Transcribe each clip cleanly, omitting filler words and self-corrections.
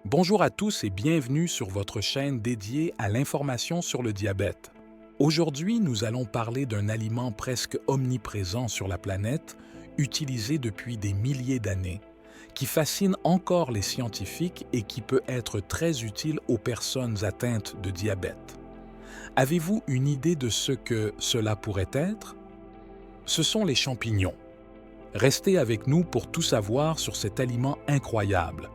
Bonjour à tous et bienvenue sur votre chaîne dédiée à l'information sur le diabète. Aujourd'hui, nous allons parler d'un aliment presque omniprésent sur la planète, utilisé depuis des milliers d'années, qui fascine encore les scientifiques et qui peut être très utile aux personnes atteintes de diabète. Avez-vous une idée de ce que cela pourrait être? Ce sont les champignons. Restez avec nous pour tout savoir sur cet aliment incroyable.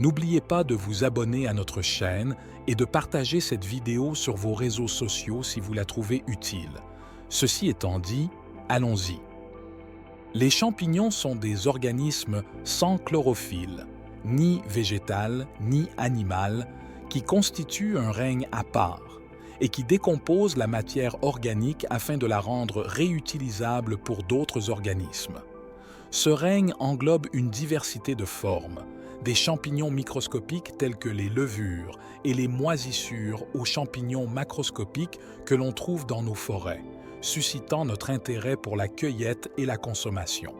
N'oubliez pas de vous abonner à notre chaîne et de partager cette vidéo sur vos réseaux sociaux si vous la trouvez utile. Ceci étant dit, allons-y. Les champignons sont des organismes sans chlorophylle, ni végétal ni animal, qui constituent un règne à part et qui décomposent la matière organique afin de la rendre réutilisable pour d'autres organismes. Ce règne englobe une diversité de formes, des champignons microscopiques tels que les levures et les moisissures aux champignons macroscopiques que l'on trouve dans nos forêts, suscitant notre intérêt pour la cueillette et la consommation.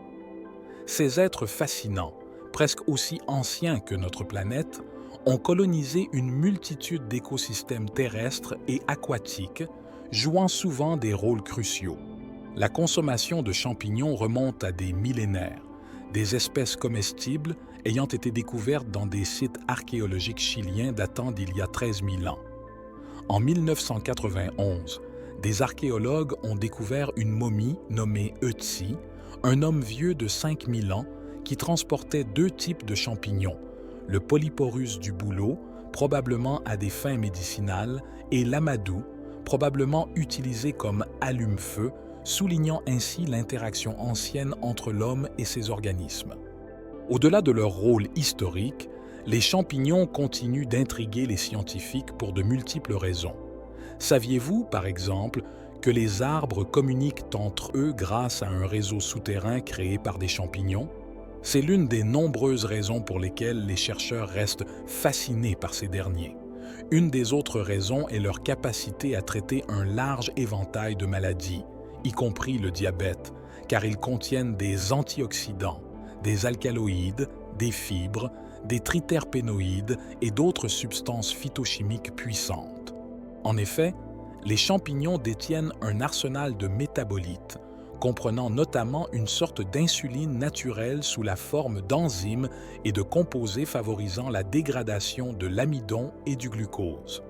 Ces êtres fascinants, presque aussi anciens que notre planète, ont colonisé une multitude d'écosystèmes terrestres et aquatiques, jouant souvent des rôles cruciaux. La consommation de champignons remonte à des millénaires, des espèces comestibles ayant été découvertes dans des sites archéologiques chiliens datant d'il y a 13 000 ans. En 1991, des archéologues ont découvert une momie nommée Ötzi, un homme vieux de 5000 ans qui transportait deux types de champignons, le Polyporus du bouleau, probablement à des fins médicinales, et l'amadou, probablement utilisé comme allume-feu, soulignant ainsi l'interaction ancienne entre l'homme et ses organismes. Au-delà de leur rôle historique, les champignons continuent d'intriguer les scientifiques pour de multiples raisons. Saviez-vous, par exemple, que les arbres communiquent entre eux grâce à un réseau souterrain créé par des champignons? C'est l'une des nombreuses raisons pour lesquelles les chercheurs restent fascinés par ces derniers. Une des autres raisons est leur capacité à traiter un large éventail de maladies, y compris le diabète, car ils contiennent des antioxydants, des alcaloïdes, des fibres, des triterpénoïdes et d'autres substances phytochimiques puissantes. En effet, les champignons détiennent un arsenal de métabolites, comprenant notamment une sorte d'insuline naturelle sous la forme d'enzymes et de composés favorisant la dégradation de l'amidon et du glucose.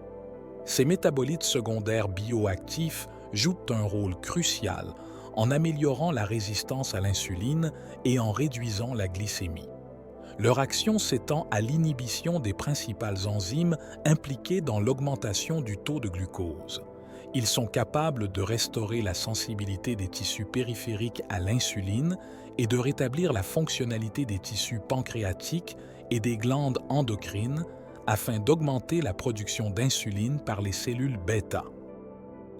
Ces métabolites secondaires bioactifs jouent un rôle crucial en améliorant la résistance à l'insuline et en réduisant la glycémie. Leur action s'étend à l'inhibition des principales enzymes impliquées dans l'augmentation du taux de glucose. Ils sont capables de restaurer la sensibilité des tissus périphériques à l'insuline et de rétablir la fonctionnalité des tissus pancréatiques et des glandes endocrines afin d'augmenter la production d'insuline par les cellules bêta.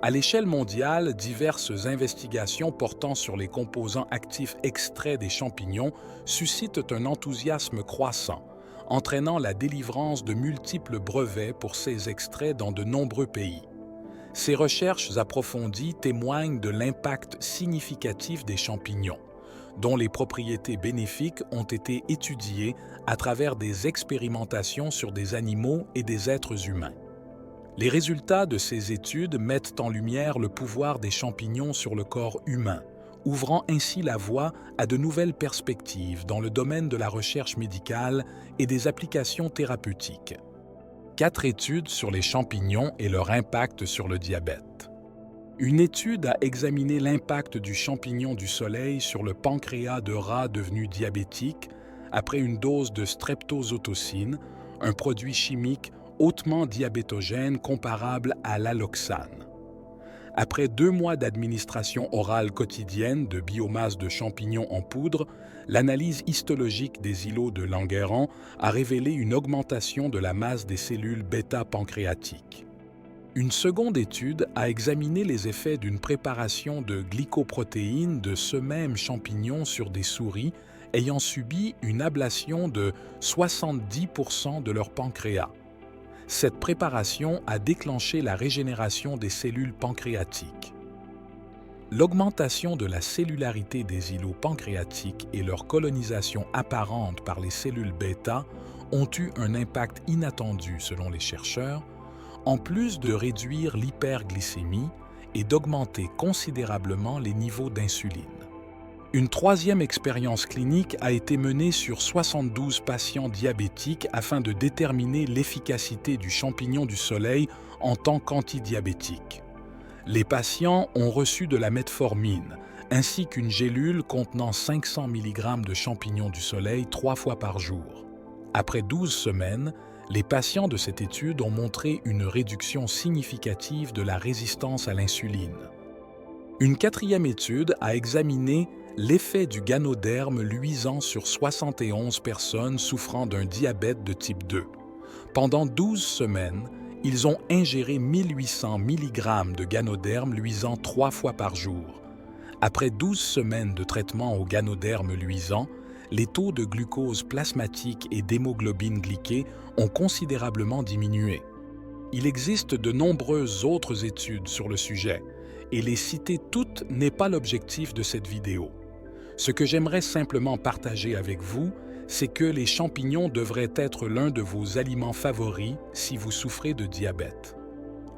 À l'échelle mondiale, diverses investigations portant sur les composants actifs extraits des champignons suscitent un enthousiasme croissant, entraînant la délivrance de multiples brevets pour ces extraits dans de nombreux pays. Ces recherches approfondies témoignent de l'impact significatif des champignons, dont les propriétés bénéfiques ont été étudiées à travers des expérimentations sur des animaux et des êtres humains. Les résultats de ces études mettent en lumière le pouvoir des champignons sur le corps humain, ouvrant ainsi la voie à de nouvelles perspectives dans le domaine de la recherche médicale et des applications thérapeutiques. 4 études sur les champignons et leur impact sur le diabète. Une étude a examiné l'impact du champignon du soleil sur le pancréas de rats devenus diabétiques après une dose de streptozotocine, un produit chimique hautement diabétogène comparable à l'alloxane. Après 2 mois d'administration orale quotidienne de biomasse de champignons en poudre, l'analyse histologique des îlots de Langerhans a révélé une augmentation de la masse des cellules bêta-pancréatiques. Une seconde étude a examiné les effets d'une préparation de glycoprotéines de ce même champignon sur des souris ayant subi une ablation de 70% de leur pancréas. Cette préparation a déclenché la régénération des cellules pancréatiques. L'augmentation de la cellularité des îlots pancréatiques et leur colonisation apparente par les cellules bêta ont eu un impact inattendu selon les chercheurs, en plus de réduire l'hyperglycémie et d'augmenter considérablement les niveaux d'insuline. Une troisième expérience clinique a été menée sur 72 patients diabétiques afin de déterminer l'efficacité du champignon du soleil en tant qu'antidiabétique. Les patients ont reçu de la metformine, ainsi qu'une gélule contenant 500 mg de champignons du soleil 3 fois par jour. Après 12 semaines, les patients de cette étude ont montré une réduction significative de la résistance à l'insuline. Une quatrième étude a examiné l'effet du ganoderme luisant sur 71 personnes souffrant d'un diabète de type 2. Pendant 12 semaines, ils ont ingéré 1800 mg de ganoderme luisant 3 fois par jour. Après 12 semaines de traitement au ganoderme luisant, les taux de glucose plasmatique et d'hémoglobine glyquée ont considérablement diminué. Il existe de nombreuses autres études sur le sujet, et les citer toutes n'est pas l'objectif de cette vidéo. Ce que j'aimerais simplement partager avec vous, c'est que les champignons devraient être l'un de vos aliments favoris si vous souffrez de diabète.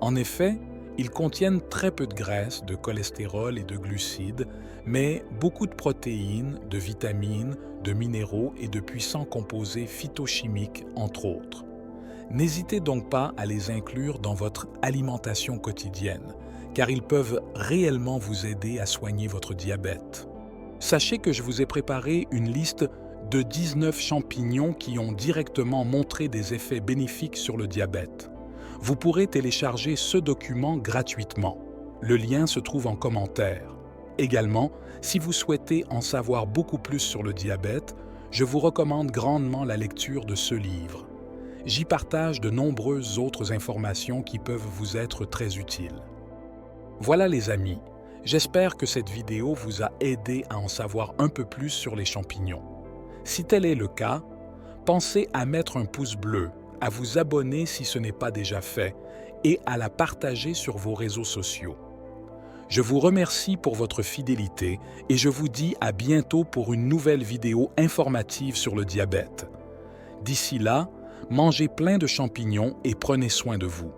En effet, ils contiennent très peu de graisse, de cholestérol et de glucides, mais beaucoup de protéines, de vitamines, de minéraux et de puissants composés phytochimiques, entre autres. N'hésitez donc pas à les inclure dans votre alimentation quotidienne, car ils peuvent réellement vous aider à soigner votre diabète. Sachez que je vous ai préparé une liste de 19 champignons qui ont directement montré des effets bénéfiques sur le diabète. Vous pourrez télécharger ce document gratuitement. Le lien se trouve en commentaire. Également, si vous souhaitez en savoir beaucoup plus sur le diabète, je vous recommande grandement la lecture de ce livre. J'y partage de nombreuses autres informations qui peuvent vous être très utiles. Voilà les amis, j'espère que cette vidéo vous a aidé à en savoir un peu plus sur les champignons. Si tel est le cas, pensez à mettre un pouce bleu, à vous abonner si ce n'est pas déjà fait et à la partager sur vos réseaux sociaux. Je vous remercie pour votre fidélité et je vous dis à bientôt pour une nouvelle vidéo informative sur le diabète. D'ici là, mangez plein de champignons et prenez soin de vous.